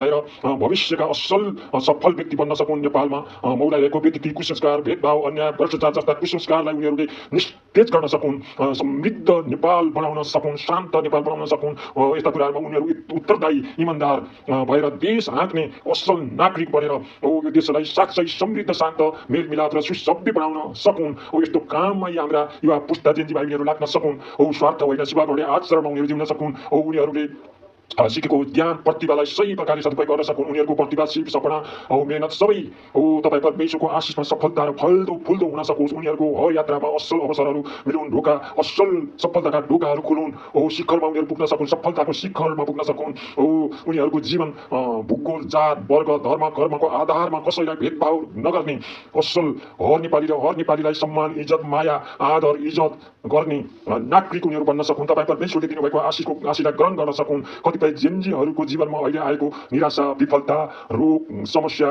भएर भविष्यका असल सफल व्यक्ति बन्न सकुन्। नेपालमा मौलाइरहेको व्यक्ति कुसंस्कार, भेदभाव, अन्याय, भ्रष्टाचार जस्ता कुसंस्कारलाई उनीहरूले निस्तेज गर्न सकुन्, समृद्ध नेपाल बनाउन सकुन्, शान्त नेपाल बनाउन सकुन्। यस्ता कुराहरूमा उनीहरू उत्तरदायी, इमान्दार भएर देश हाँक्ने असल नागरिक बनेर यो देशलाई साँच्चै समृद्ध, शान्त, मेलमिलाप र सुसभ्य बनाउन सकुन्। यस्तो काममा हाम्रा युवा पुस्ता जेन्जी भाइ बहिनीहरू लाग्न सकुन्। स्वार्थ होइन, सेवाभावले आचरणमा उनीहरू जिउन सकुन्। उनीहरूले सिकेको ज्ञान प्रतिभालाई सही प्रकारले सदुपयोग गर्न सकुन्। उनीहरूको प्रतिभा, सिप, सपना मेहनत सबै तपाईँ परमेश्वरको आशिषमा सफलता र फल्दो फुल्दो हुन सकोस्। उनीहरूको हर यात्रामा असल अवसरहरू मिलुन्, ढोका असल सफलताका ढोकाहरू खुलुन्। शिखरमा उनीहरू पुग्न सकुन्, सफलताको शिखरमा पुग्न सकुन्। उनीहरूको जीवन भूगोल, जात, वर्ग, धर्म, कर्मको आधारमा कसैलाई भेदभाव नगर्ने असल हर नेपाली र हर नेपालीलाई सम्मान, इज्जत, माया, आदर, इज्जत गर्ने नागरिक उनीहरू बन्न सकुन्। तपाईँ परमेश्वरले दिनुभएको आशिषलाई ग्रहण गर्न सकुन्। कतिपय जेन्जीहरूको जीवनमा अहिले आएको निराशा, विफलता, रोग, समस्या,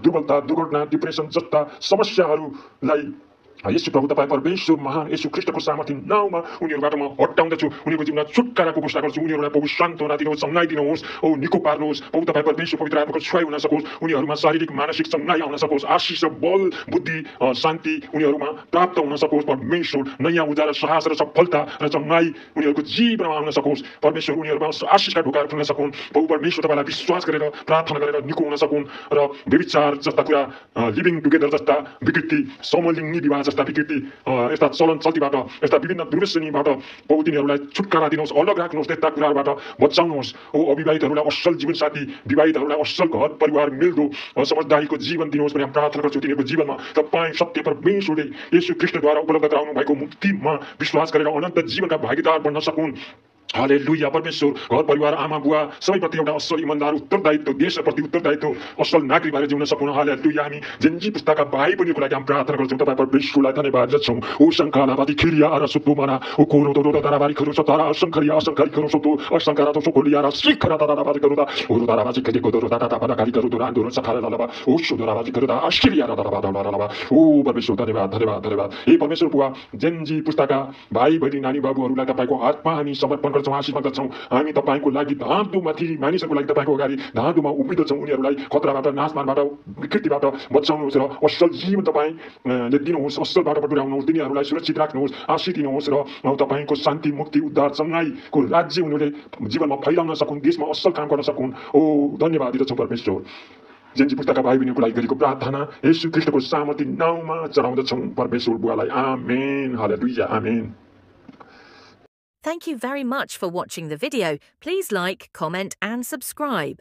दुर्बलता, दुर्घटना, डिप्रेसन जस्ता समस्याहरूलाई यसु प्रभु तपाईँ परमेश्वर महान यसु ख्रीष्टको सामर्थ्य नाउँमा उनीहरूबाट म हटाउँदछु। उनीहरूको जीवनमा छुटकाराको घोषणा गर्छु। उनीहरूलाई प्रभु सान्त्वना दिनुहोस्, चङ्गाई दिनुहोस्, निको पार्नुहोस्। प्रभु तपाईँ परमेश्वर पवित्र आत्माको छुवाई हुन सकोस्। उनीहरूमा शारीरिक, मानसिक चङ्गाई आउन सकोस्। आशिष र बल, बुद्धि, शान्ति उनीहरूमा प्राप्त हुन सकोस्। परमेश्वर नयाँ उजाला, साहस र सफलता र चङ्गाई उनीहरूको जीवनमा आउन सकोस्। परमेश्वर उनीहरूमा आशिषका ढोकाहरू खुल्न सकुन्। प्रभु परमेश्वर तपाईँलाई विश्वास गरेर, प्रार्थना गरेर निको हुन सकुन् र व्यभिचार जस्ता कुरा, लिभिङ टुगेदर जस्ता विकृति, समलिङ्गी विवाह जस्ता विकृति, यस्ता चलन चल्तीबाट, यस्ता विभिन्न दुर्व्यसनीबाट प्रभु तिनीहरूलाई छुटकारा दिनुहोस्, अलग राख्नुहोस्, त्यस्ता कुराहरूबाट बचाउनुहोस्। अविवाहितहरूलाई असल जीवनसाथी, विवाहितहरूलाई असल घर परिवार मिल्दो समझदारीको जीवन दिनुहोस् भने प्रार्थना गर्छु। तिनीहरूको जीवनमा तपाईँ सत्य परमेश्वरले येशू ख्रीष्टद्वारा उपलब्ध गराउनु भएको मुक्तिमा विश्वास गरेर अनन्त जीवनका भागीदार बन्न सकुन्। हालेलुया। परमेश्वर घर परिवार, आमा बुवा सबैप्रति एउटा असल इमान्दार उत्तरदायित्व, देशप्रति उत्तरदायित्व, असल नागरिक भएर जिउन सकुन्। हालेलुया। हामी जेन्जी पुस्ताका भाइ बहिनीको लागि हामी प्रार्थना गर्छौँ। तपाईँ परमेश्वरलाई धन्यवाद दिन्छौँ। ओ शङ्कालाबादी खिरिया र सुत्तु मना ओ कोरो तो ताराबारी खरु सतारा असंखरिया असंखरि खरु सुत्तु असंखरा तो सोकोलिया र शिखरा ताराबारी खरुदा ओ ताराबाजी खजे को दरो ताता ताता गाली खरु दुरान दुरो सखारा ललबा ओ शु ताराबाजी खरुदा आश्चर्य र ताराबादा ललबा। ओ परमेश्वर धन्यवाद धन्यवाद धन्यवाद। हे परमेश्वर बुवा, जेन्जी पुस्ताका भाइ बहिनी, नानी बाबुहरूलाई तपाईँको हातमा हामी समर्पण गर्छौँ, आशिष माग्दछौँ। हामी तपाईँको लागि धाँधुमाथि मानिसहरूको लागि तपाईँको अगाडि धाँधुमा उभिँदछौँ। उनीहरूलाई खतराबाट, नाशमानबाट, विकृतिबाट बचाउनुहोस् र असल जीवन तपाईँले दिनुहोस्। असल बाटोबाट डुराउनुहोस्, तिनीहरूलाई सुरक्षित राख्नुहोस्, आशिष दिनुहोस् र तपाईँको शान्ति, मुक्ति, उद्धार, चङ्गाईको राज्य उनीहरूले जीवनमा फैलाउन सकुन्, देशमा असल काम गर्न सकुन्। ओ धन्यवाद दिदछौँ परमेश्वर। जेन्जी पुस्ताका भाइ बहिनीको लागि गरेको प्रार्थना येशू ख्रीष्टको सामर्थ्य नाउँमा चढाउँदछौँ परमेश्वर बुवालाई। आमेन। हालेलुया। आमेन। Thank you very much for watching the video. Please like, comment and subscribe.